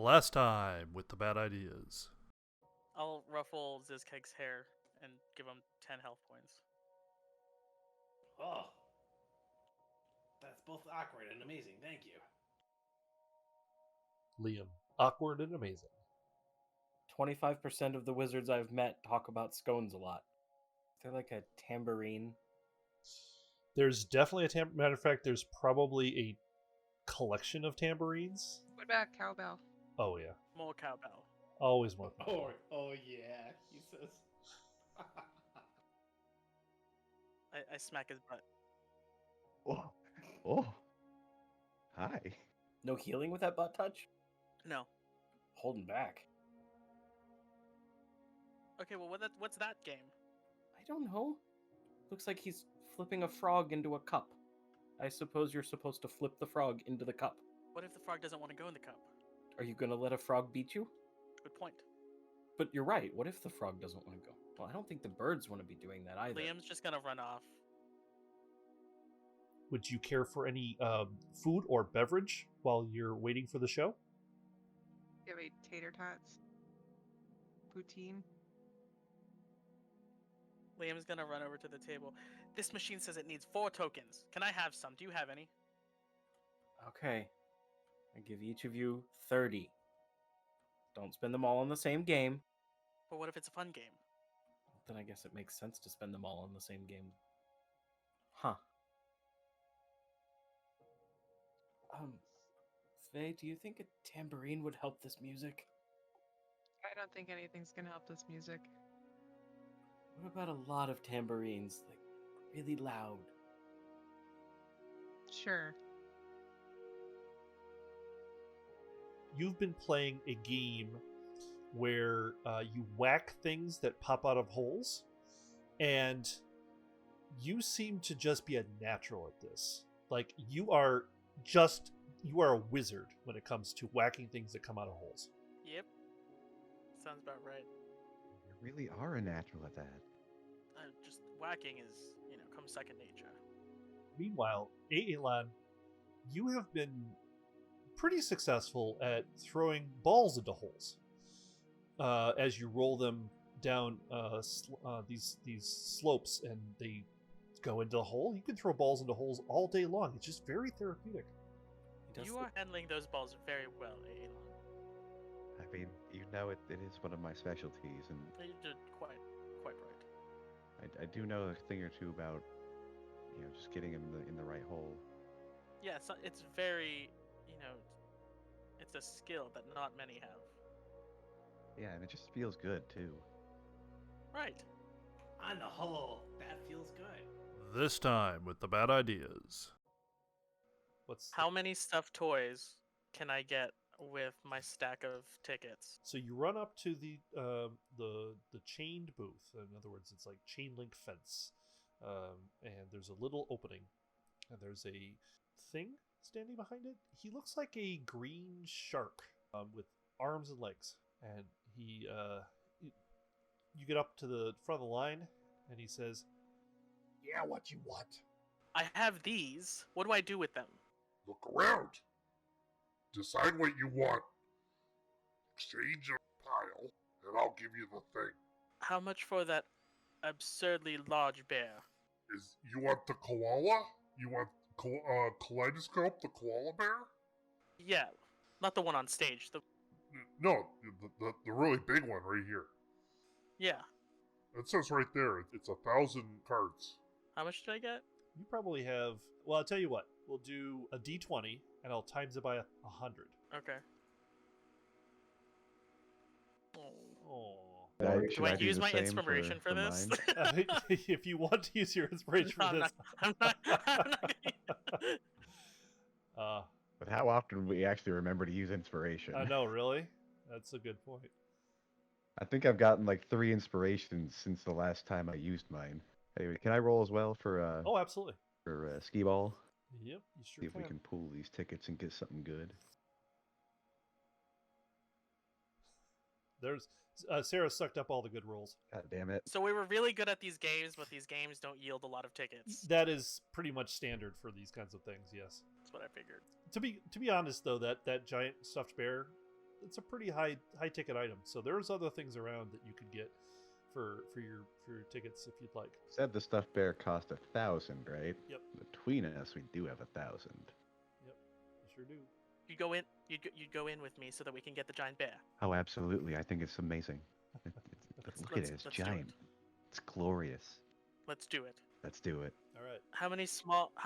Last time with the bad ideas. I'll ruffle Zizkeg's hair and give him 10 health points. Oh, that's both awkward and amazing. Thank you. Liam, awkward and amazing. 25% of the wizards I've met talk about scones a lot. They're like a tambourine. There's definitely a matter of fact, there's probably a collection of tambourines. What about cowbell? Oh yeah, More cowbell. always more. Oh yeah, he says. I smack his butt. Oh. Hi. No healing with that butt touch? No. Holding back. Okay, well, what's that game? I don't know. Looks like he's flipping a frog into a cup. I suppose you're supposed to flip the frog into the cup. What if the frog doesn't want to go in the cup? Are you gonna let a frog beat you? Good point. But you're right. What if the frog doesn't want to go? Well, I don't think the birds want to be doing that either. Liam's just gonna run off. Would you care for any food or beverage while you're waiting for the show? You have a tater tots? Poutine? Liam's gonna run over to the table. This machine says it needs 4 tokens. Can I have some? Do you have any? Okay. I give each of you 30. Don't spend them all on the same game. But what if it's a fun game? Then I guess it makes sense to spend them all on the same game. Huh. Faye, do you think a tambourine would help this music? I don't think anything's gonna help this music. What about a lot of tambourines, like really loud? Sure. You've been playing a game where you whack things that pop out of holes, and you seem to just be a natural at this. Like, you are a wizard when it comes to whacking things that come out of holes. Yep. Sounds about right. You really are a natural at that. Just whacking is, comes second nature. Meanwhile, Aelon, you have been pretty successful at throwing balls into holes as you roll them down these slopes, and they go into the hole. You can throw balls into holes all day long. It's just very therapeutic. You are handling those balls very well, Aelon. I mean, it is one of my specialties, and You did quite right. I do know a thing or two about, just getting him in the right hole. Yeah, it's very, it's a skill that not many have. Yeah, and it just feels good too. Right. On the whole, that feels good. This time with the bad ideas. How many stuffed toys can I get with my stack of tickets? So you run up to the chained booth. In other words, it's like chain link fence, and there's a little opening, and there's a thing standing behind it. He looks like a green shark with arms and legs, and you get up to the front of the line, and he says, "Yeah, what you want? I have these. What do I do with them? Look around. Decide what you want. Exchange your pile, and I'll give you the thing. How much for that absurdly large bear? You want the koala? You want Kaleidoscope, the koala bear? Yeah, not the one on stage. No, the really big one right here. Yeah. It says right there, it's 1,000 cards. How much did I get? you probably have, well, I'll tell you what, we'll do a d20 and I'll times it by 100. Okay. Oh. Do I use my inspiration for this? If you want to use your inspiration for this. I'm not But how often we actually remember to use inspiration? I know, really? That's a good point. I think I've gotten like 3 inspirations since the last time I used mine. Anyway, can I roll as well for oh, absolutely. For skee ball? Yep, you sure See if we can pull these tickets and get something good. There's Sarah sucked up all the good rolls. God damn it. So we were really good at these games, but these games don't yield a lot of tickets. That is pretty much standard for these kinds of things, yes. That's what I figured. To be honest though, that giant stuffed bear, it's a pretty high ticket item. So there's other things around that you could get for your tickets if you'd like. Said the stuffed bear cost 1,000, right? Yep. Between us, we do have 1,000. Yep, you sure do. You'd go in with me so that we can get the giant bear. Oh, absolutely. I think it's amazing. Look at it. It's let's do it. giant. It's glorious. Let's do it. Let's do it. All right. How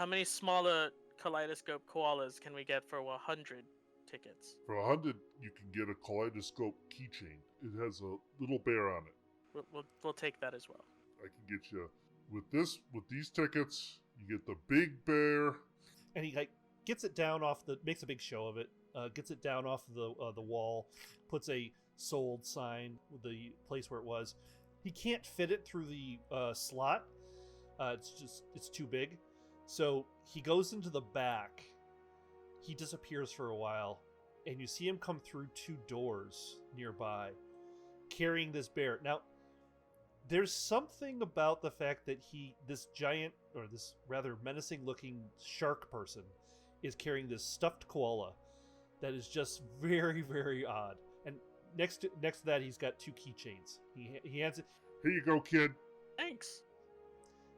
many smaller kaleidoscope koalas can we get for 100 tickets? For 100, you can get a kaleidoscope keychain. It has a little bear on it. We'll take that as well. I can get you with these tickets. You get the big bear. And he like gets it down off makes a big show of it. Gets it down off the wall, puts a sold sign with the place where it was. He can't fit it through the slot. It's too big. So he goes into the back. He disappears for a while, and you see him come through 2 doors nearby, carrying this bear. Now, there's something about the fact that this giant, or this rather menacing-looking shark person, is carrying this stuffed koala that is just very, very odd. And next to that, he's got 2 keychains. He hands it. Here you go, kid. Thanks.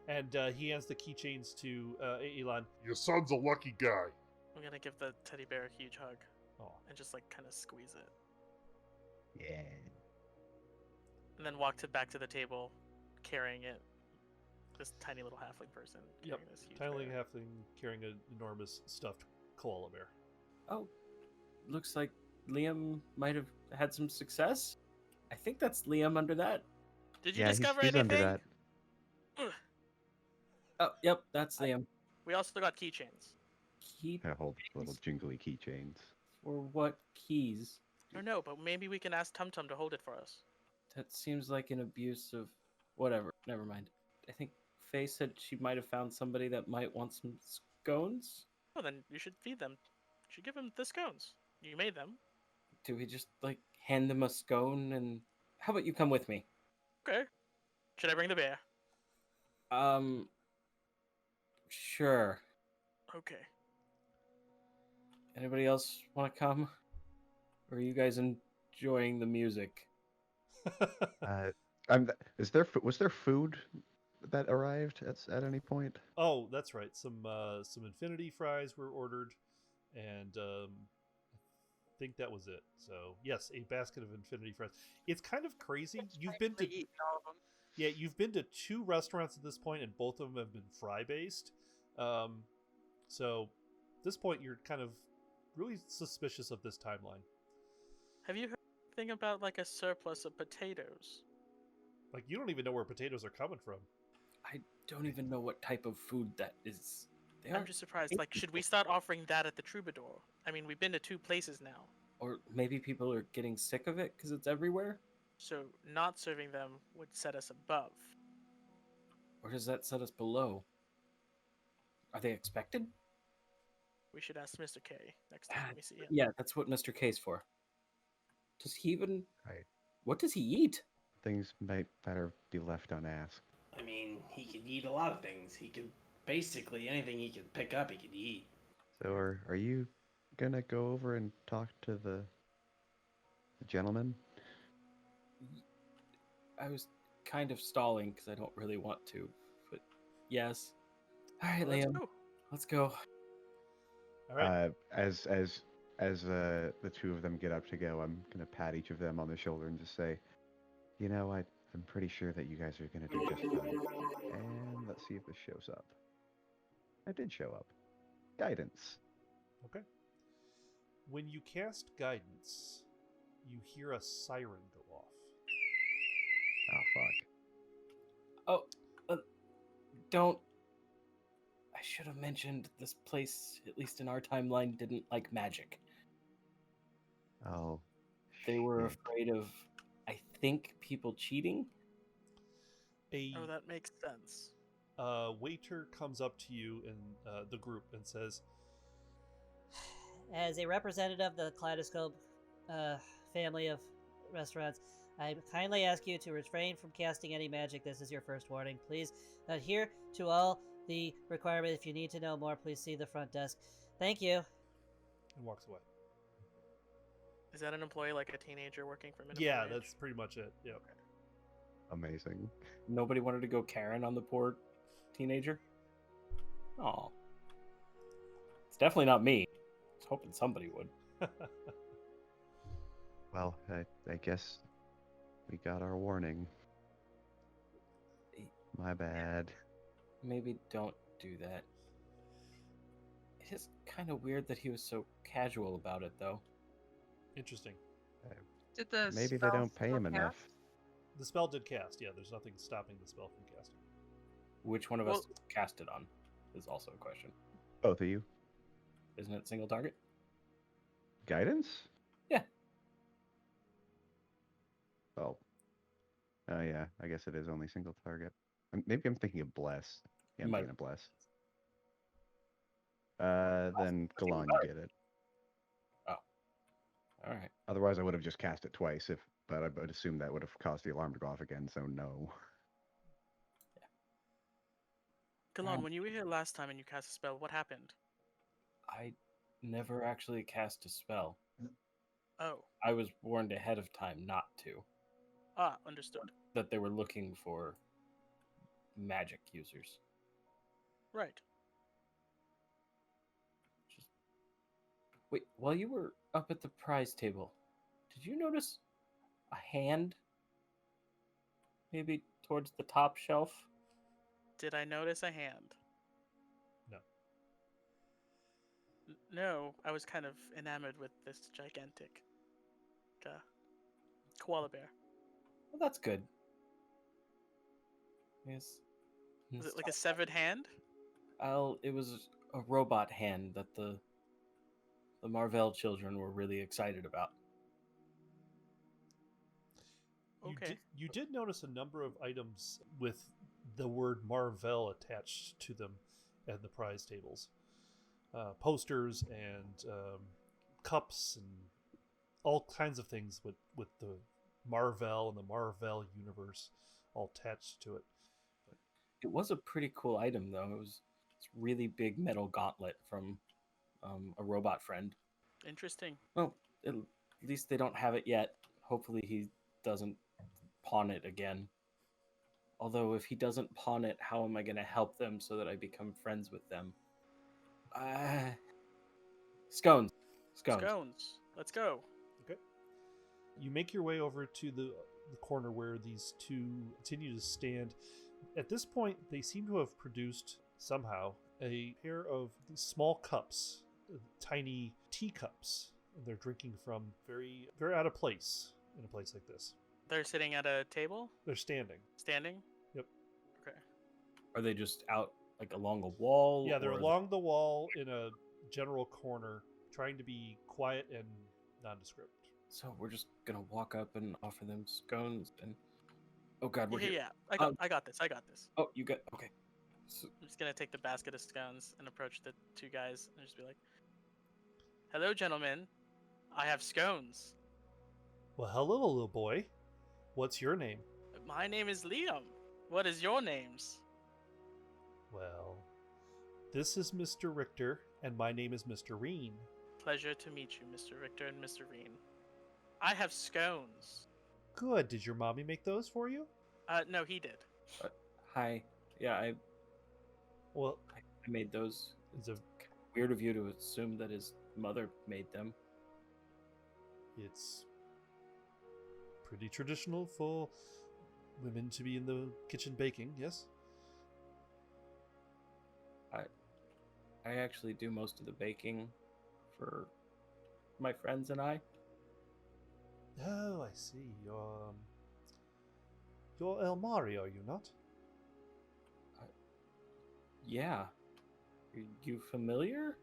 And he hands the keychains to Elon. Your son's a lucky guy. I'm gonna give the teddy bear a huge hug Oh, and just like kind of squeeze it, Yeah. and then walk back to the table, carrying it. This tiny little halfling person yep. carrying this huge Tiny bear. halfling carrying an enormous stuffed koala bear. Oh, looks like Liam might have had some success. I think that's Liam under that. Did you Yeah, discover he's anything? under that. Oh, yep, that's Liam. We also got keychains. Key I hold little jingly keychains. for what keys? Or no, but maybe we can ask Tum Tum to hold it for us. That seems like an abuse of whatever. Never mind. I think Faye said she might have found somebody that might want some scones. Oh, then you should feed them. You should give them the scones. You made them. Do we just like hand them a scone and how about you come with me? Okay. Should I bring the bear? Sure. Okay. Anybody else want to come? Or are you guys enjoying the music? Was there food that arrived at any point? Oh, that's right. Some infinity fries were ordered, and I think that was it. So yes, a basket of infinity fries. It's kind of crazy. You've been to you've been to 2 restaurants at this point, and both of them have been fry based. So at this point, you're kind of really suspicious of this timeline. Have you heard anything about like a surplus of potatoes? Like you don't even know where potatoes are coming from. I don't even know what type of food that is. They I'm are, just surprised. Like, should we start offering that at the Troubadour? I mean, we've been to 2 places now, or maybe people are getting sick of it because it's everywhere. so not serving them would set us above. Or does that set us below? Are they expected? We should ask Mr. K next time we see him. Yeah, that's what Mr. K's for. Does he even? Right. What does he eat? Things might better be left unasked. I mean, he could eat a lot of things. He could basically anything he could pick up, he could eat. So are you gonna go over and talk to the gentleman? I was kind of stalling because I don't really want to, but yes. All right, Let's Liam, go. let's go. All right. As the 2 of them get up to go, I'm gonna pat each of them on the shoulder and just say, you know, I'm pretty sure that you guys are gonna do just fine. And let's see if this shows up. I did show up. Guidance. Okay. When you cast guidance, you hear a siren go off. Oh fuck. Don't. I should have mentioned this place, at least in our timeline, didn't like magic. Oh. They were shit. afraid of, I think, people cheating. A Oh, that makes sense. waiter comes up to you in the group and says, As a representative of the Kaleidoscope family of restaurants, I kindly ask you to refrain from casting any magic. This is your first warning. Please adhere to all the requirements. If you need to know more, please see the front desk. Thank you. and walks away. Is that an employee like a teenager working for minimum Yeah, wage? that's pretty much it. Yep. Amazing. Nobody wanted to go Karen on the poor teenager? Oh. It's definitely not me. I was hoping somebody would. Well, I guess we got our warning. My bad. Maybe don't do that. It is kind of weird that he was so casual about it, though. Interesting. Did the Maybe they spell don't pay still him enough. cast? The spell did cast. Yeah, there's nothing stopping the spell from casting. Which one of us cast it on is also a question. Both of you. Isn't it single target? Guidance? Yeah. Oh. Oh yeah, I guess it is only single target. Maybe I'm thinking of Bless. Yeah, I'm Might- thinking of Bless. Then Galan, you get it. All right. Otherwise, I would have just cast it twice, but I would assume that would have caused the alarm to go off again, so no. Galan, when you were here last time and you cast a spell, what happened? I never actually cast a spell. Oh. I was warned ahead of time not to. Ah, understood. That they were looking for magic users. Right. Wait, while you were up at the prize table, did you notice a hand? Maybe towards the top shelf? Did I notice a hand? No. No, I was kind of enamored with this gigantic koala bear. Well, that's good. Yes. Was it like a severed hand? It was a robot hand that the Marvell children were really excited about. Okay. You did notice a number of items with the word Marvell attached to them at the prize tables. Posters and cups and all kinds of things with the Marvell and the Marvell universe all attached to it. It was a pretty cool item, though. It was this really big metal gauntlet from a robot friend. Interesting. Well, at least they don't have it yet. Hopefully he doesn't pawn it again. Although if he doesn't pawn it, how am I going to help them so that I become friends with them? Scones. Scones. Let's go. Okay. You make your way over to the corner where these two continue to stand. At this point, they seem to have produced, somehow, a pair of these small cups, tiny teacups. And they're drinking from very, very out of place in a place like this. They're sitting at a table? They're standing. Standing? Yep. Okay. Are they just out, like, along a wall? Yeah, they're or along the wall in a general corner, trying to be quiet and nondescript. So we're just going to walk up and offer them scones and... Oh, God, we're Yeah, here. yeah. I got this. Oh, you got... Okay. So, I'm just gonna take the basket of scones and approach the two guys and just be like, "Hello, gentlemen. I have scones. Well, hello, little boy. What's your name? My name is Liam. What is your names?" Well, this is Mr. Richter, and my name is Mr. Reen. Pleasure to meet you, Mr. Richter and Mr. Reen. I have scones. Good. Did your mommy make those for you? No, he did. hi. Yeah, I Well, made those. it's a Weird of you to assume that his mother made them. It's pretty traditional for women to be in the kitchen baking, yes? I actually do most of the baking for my friends and I. Oh, I see. You're El Mari, are you not? Yeah. Are you familiar?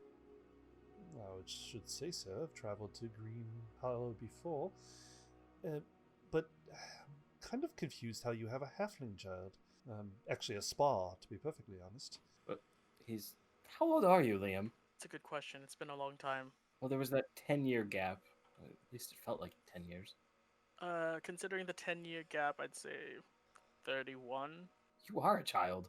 I should say so. I've traveled to Green Hollow before. But I'm kind of confused how you have a halfling child. Actually, a spa, to be perfectly honest. But he's... How old are you, Liam? It's a good question. It's been a long time. Well, there was that 10-year gap. At least it felt like 10 years. Considering the 10-year gap, I'd say 31. You are a child.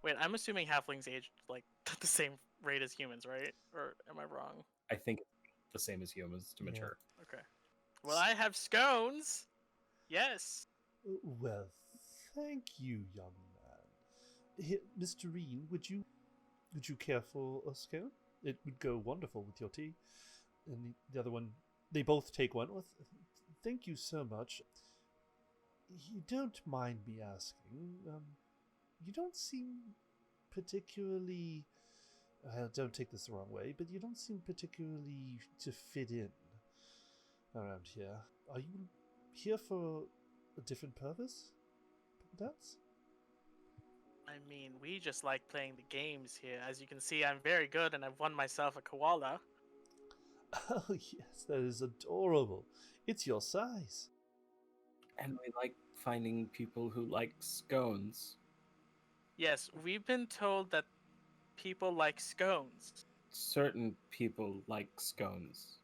Wait, I'm assuming halflings age like at the same rate as humans, right? Or am I wrong? I think the same as humans to Yeah. mature. Okay. Well, I have scones. Yes. Well, thank you, young man. Here, Mr. Reen, would you care for a scone? It would go wonderful with your tea. And the other one, they both take one. Well, thank you so much. You don't mind me asking, you don't seem particularly... don't take this the wrong way, but you don't seem particularly to fit in around here. Are you here for a different purpose? That's... I mean, we just like playing the games here. As you can see, I'm very good, and I've won myself a koala. Oh, yes, that is adorable. It's your size. And we like finding people who like scones. Yes, we've been told that people like scones. Certain people like scones.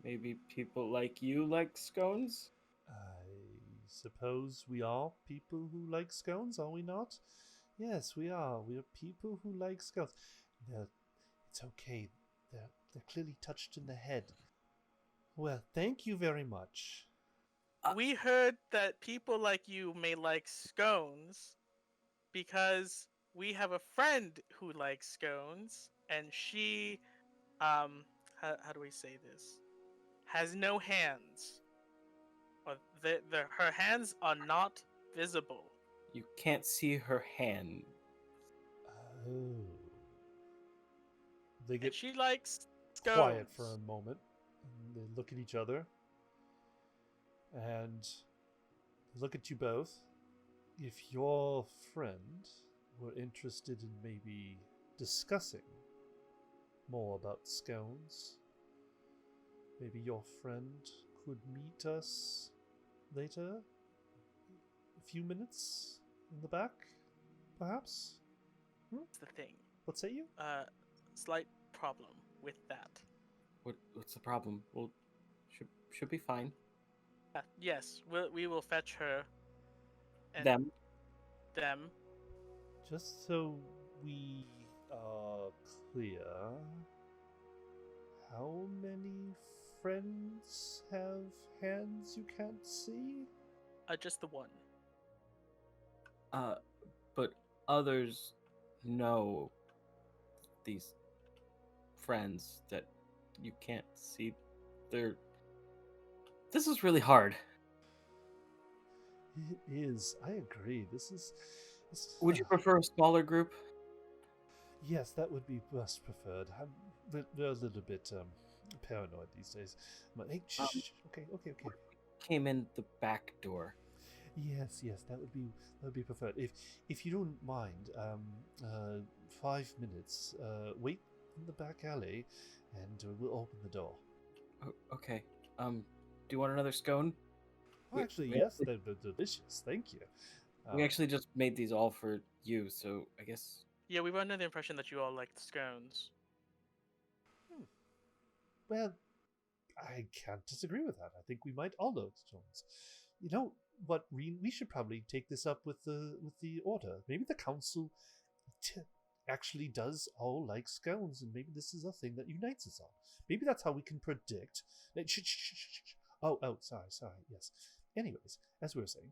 Maybe people like you like scones? I suppose we are people who like scones, are we not? Yes, we are. We are people who like scones. It's okay. They're clearly touched in the head. Well, thank you very much. We heard that people like you may like scones because we have a friend who likes scones, and she, how do we say this? Has no hands. Or her hands are not visible. You can't see her hand. Oh. They And get she likes scones. quiet for a moment. And they look at each other. And look at you both. If your friend were interested in maybe discussing more about scones, maybe your friend could meet us later? A few minutes in the back, perhaps? That's the thing. What say you? Slight problem with that. What's the problem? Well, should be fine. Yes, we will fetch her. And Them. Just so we are clear, how many friends have hands you can't see? Just the one. But others know these friends that you can't see. This is really hard. It is. I agree. Would you prefer a smaller group? Yes, that would be best preferred. We're a little bit paranoid these days. But, hey, shh. Okay. Came in the back door. Yes, that would be preferred. If you don't mind, 5 minutes. Wait in the back alley, and we'll open the door. Okay. Do you want another scone? Oh, actually, yes, they're delicious. Thank you. We actually just made these all for you, so I guess. Yeah, we were under the impression that you all liked scones. Well, I can't disagree with that. I think we might all know stones. You know what, Reen? We should probably take this up with the order. Maybe the council actually does all like scones, and maybe this is a thing that unites us all. Maybe that's how we can predict. Oh, sorry. Yes. Anyways, as we were saying,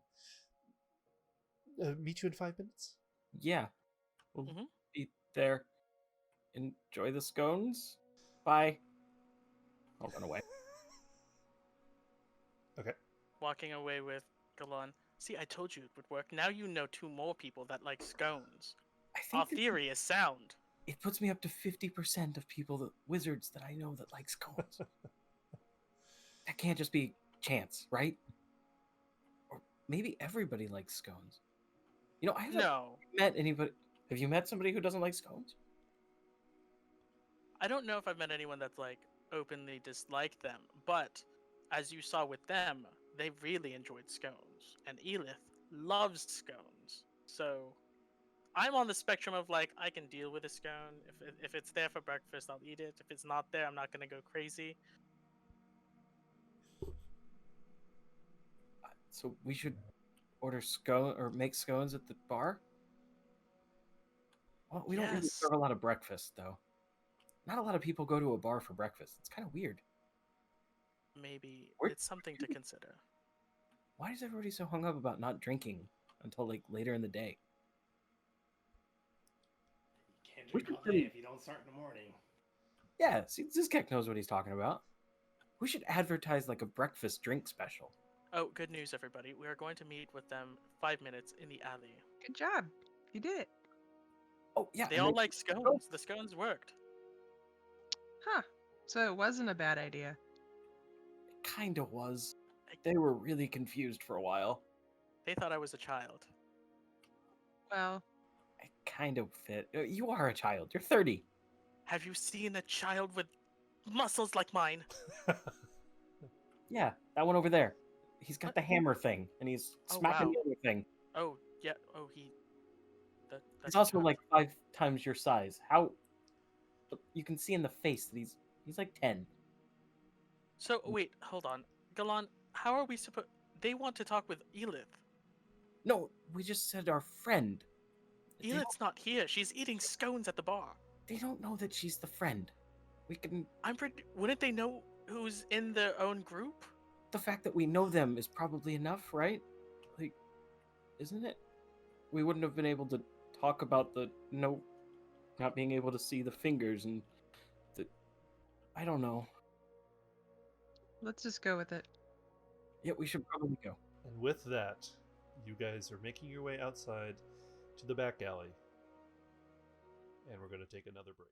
meet you in 5 minutes. Yeah. We'll be there. Enjoy the scones. Bye. I'll run away. Okay. Walking away with Galan. See, I told you it would work. Now you know 2 more people that like scones. Our theory is sound. It puts me up to 50% of wizards that I know that like scones. That can't just be chance, right? Or maybe everybody likes scones. You know, I haven't met anybody. Have you met somebody who doesn't like scones? I don't know if I've met anyone that's like openly disliked them, but as you saw with them, they really enjoyed scones, and Elith loves scones. So I'm on the spectrum of like I can deal with a scone. If it's there for breakfast, I'll eat it. If it's not there, I'm not gonna go crazy. So we should order scone or make scones at the bar? Well, we don't really serve a lot of breakfast though. Not a lot of people go to a bar for breakfast. It's kind of weird. Maybe Where- it's something to consider. Why is everybody so hung up about not drinking until like later in the day? You can't We drink should all day really- if you don't start in the morning. Yeah, see, Zizkek knows what he's talking about. We should advertise like a breakfast drink special. Oh, good news, everybody. We are going to meet with them 5 minutes in the alley. Good job. You did it. Oh yeah, They and all like scones. The scones worked. Huh. So it wasn't a bad idea. it kind of was. They were really confused for a while. They thought I was a child. Well, It kind of fit. You are a child. You're 30. Have you seen a child with muscles like mine? Yeah, that one over there. He's got What? the hammer thing, and he's Oh, smacking wow. the other thing. Oh, yeah. Oh, He's that's also child. like 5 times your size. How? But you can see in the face that he's like 10. So, wait, hold on. Galan, how are we supposed... They want to talk with Elith. No, we just said our friend. They don't, Elith's not here. She's eating scones at the bar. they don't know that she's the friend. We can. I'm pretty... Wouldn't they know who's in their own group? The fact that we know them is probably enough, right? Like, isn't it? We wouldn't have been able to talk about the not being able to see the fingers and the. I don't know. let's just go with it. Yeah, we should probably go. And with that, you guys are making your way outside to the back alley. And we're going to take another break.